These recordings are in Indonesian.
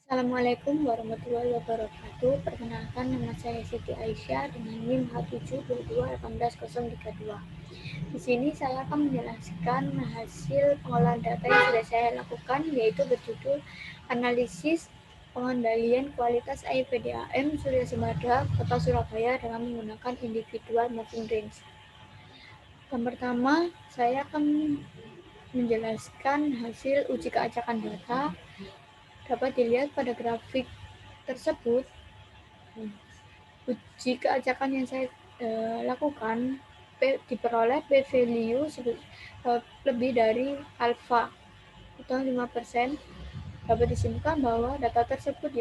Assalamualaikum warahmatullahi wabarakatuh. Perkenalkan, nama saya Siti Aisyah dengan NIM H722183032. Di sini saya akan menjelaskan hasil pengolahan data yang sudah saya lakukan, yaitu berjudul Analisis Pengendalian Kualitas Air PDAM Surya Sembada Kota Surabaya dengan menggunakan Individual Moving Range. Yang pertama, saya akan menjelaskan hasil uji keacakan data. Dapat dilihat pada grafik tersebut, uji keacakan yang saya lakukan diperoleh p-value lebih dari alfa atau 5%. Dapat disimpulkan bahwa data tersebut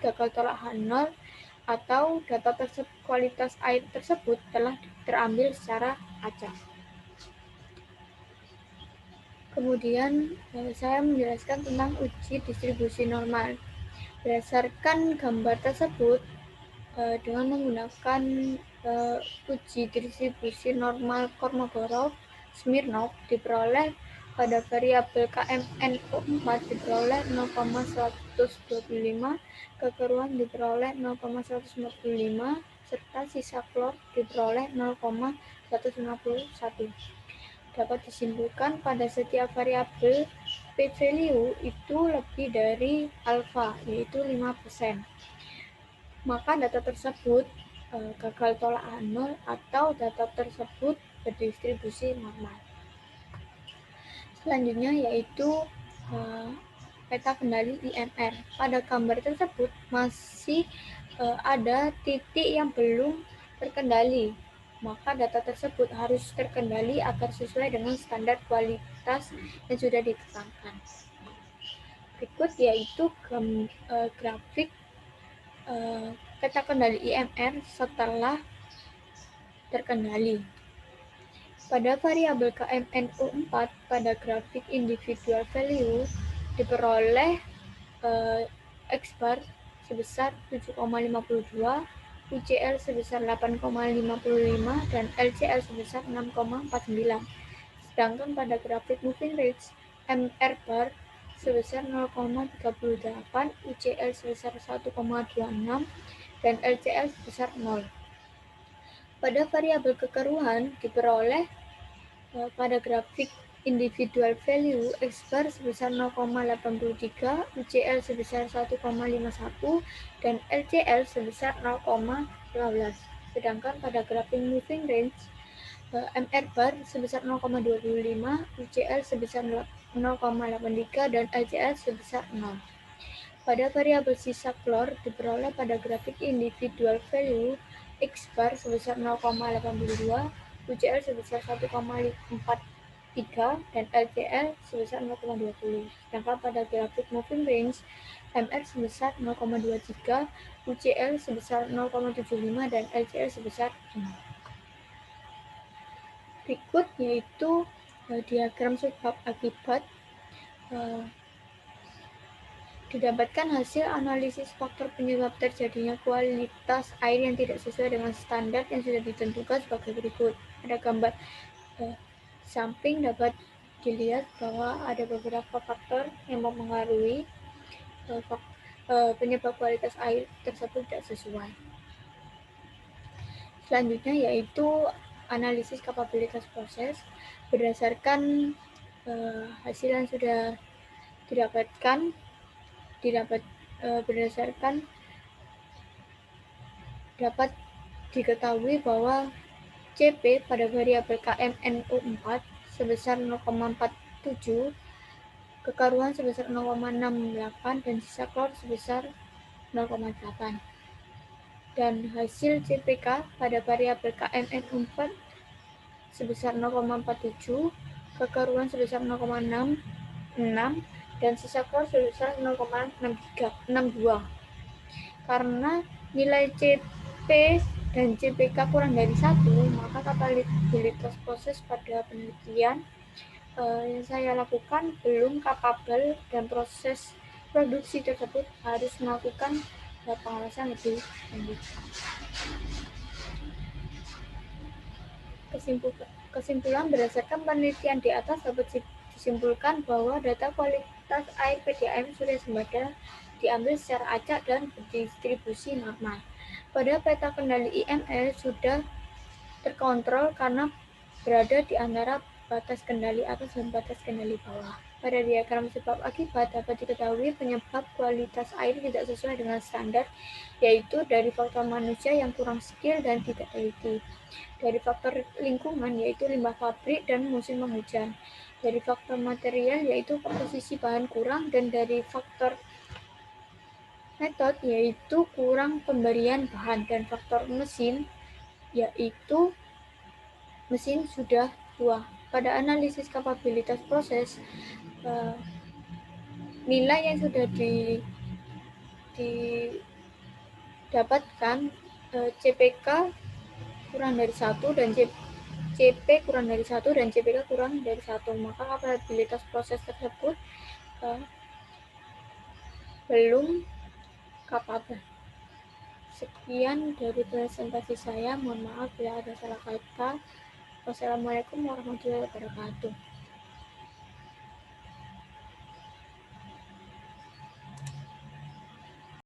gagal tolak H0 atau data kualitas air tersebut telah terambil secara acak. Kemudian saya menjelaskan tentang uji distribusi normal. Berdasarkan gambar tersebut, dengan menggunakan uji distribusi normal Kolmogorov-Smirnov diperoleh pada variabel KMNO4 diperoleh 0,125, kekeruan diperoleh 0,145, serta sisa klor diperoleh 0,151. Dapat disimpulkan pada setiap variabel p-value itu lebih dari alfa, yaitu 5%. Maka data tersebut gagal tolak H0 atau data tersebut berdistribusi normal. Selanjutnya yaitu peta kendali IMR. Pada gambar tersebut masih ada titik yang belum terkendali. Maka data tersebut harus terkendali agar sesuai dengan standar kualitas yang sudah ditetapkan. Berikut yaitu grafik peta kendali IMR setelah terkendali. Pada variabel KMNO4 pada grafik individual value diperoleh X bar sebesar 7,52, UCL sebesar 8,55 dan LCL sebesar 6,49. Sedangkan pada grafik moving range MR bar sebesar 0,38, UCL sebesar 1,26 dan LCL sebesar 0. Pada variabel kekeruhan diperoleh pada grafik individual value X bar sebesar 0,83, UCL sebesar 1,51 dan LCL sebesar 0,15. Sedangkan pada grafik moving range MR bar sebesar 0,25, UCL sebesar 0,83 dan LCL sebesar 0. Pada variabel sisa klor diperoleh pada grafik individual value X bar sebesar 0,82, UCL sebesar 1,43 dan LCL sebesar 0,20. Sedangkan pada grafik moving range MR sebesar 0,23, UCL sebesar 0,75 dan LCL sebesar 0. Berikut yaitu diagram sebab akibat. Didapatkan hasil analisis faktor penyebab terjadinya kualitas air yang tidak sesuai dengan standar yang sudah ditentukan sebagai berikut. Pada gambar samping dapat dilihat bahwa ada beberapa faktor yang mempengaruhi penyebab kualitas air tersebut tidak sesuai. Selanjutnya yaitu analisis kapabilitas proses. Berdasarkan hasil yang sudah dapat diketahui bahwa CP pada variabel KMNO4 sebesar 0,47, kekaruan sebesar 0,68 dan sisa klor sebesar 0,8. Dan hasil CPK pada variabel KMNO4 sebesar 0,47, kekaruan sebesar 0,66 dan sisa klor sebesar 0,62. Karena nilai CP dan CPK kurang dari 1, maka kapabilitas proses pada penelitian yang saya lakukan belum kapabel dan proses produksi tersebut harus melakukan pengawasan lebih lanjut. Kesimpulan berdasarkan penelitian di atas dapat disimpulkan bahwa data kualitas air PDAM Surya Sembada diambil secara acak dan berdistribusi normal. Pada peta kendali IML sudah terkontrol karena berada di antara batas kendali atas dan batas kendali bawah. Pada diagram sebab akibat dapat diketahui penyebab kualitas air tidak sesuai dengan standar, yaitu dari faktor manusia yang kurang skill dan tidak teliti, dari faktor lingkungan yaitu limbah pabrik dan musim penghujan, dari faktor material yaitu komposisi bahan kurang, dan dari faktor metode yaitu kurang pemberian bahan, dan faktor mesin yaitu mesin sudah tua. Pada analisis kapabilitas proses, nilai yang sudah didapatkan CPK kurang dari 1 dan CP kurang dari 1 dan CPK kurang dari 1, maka kapabilitas proses tersebut belum kapabel. Sekian dari presentasi saya, mohon maaf bila ada salah kata. Wassalamualaikum warahmatullahi wabarakatuh.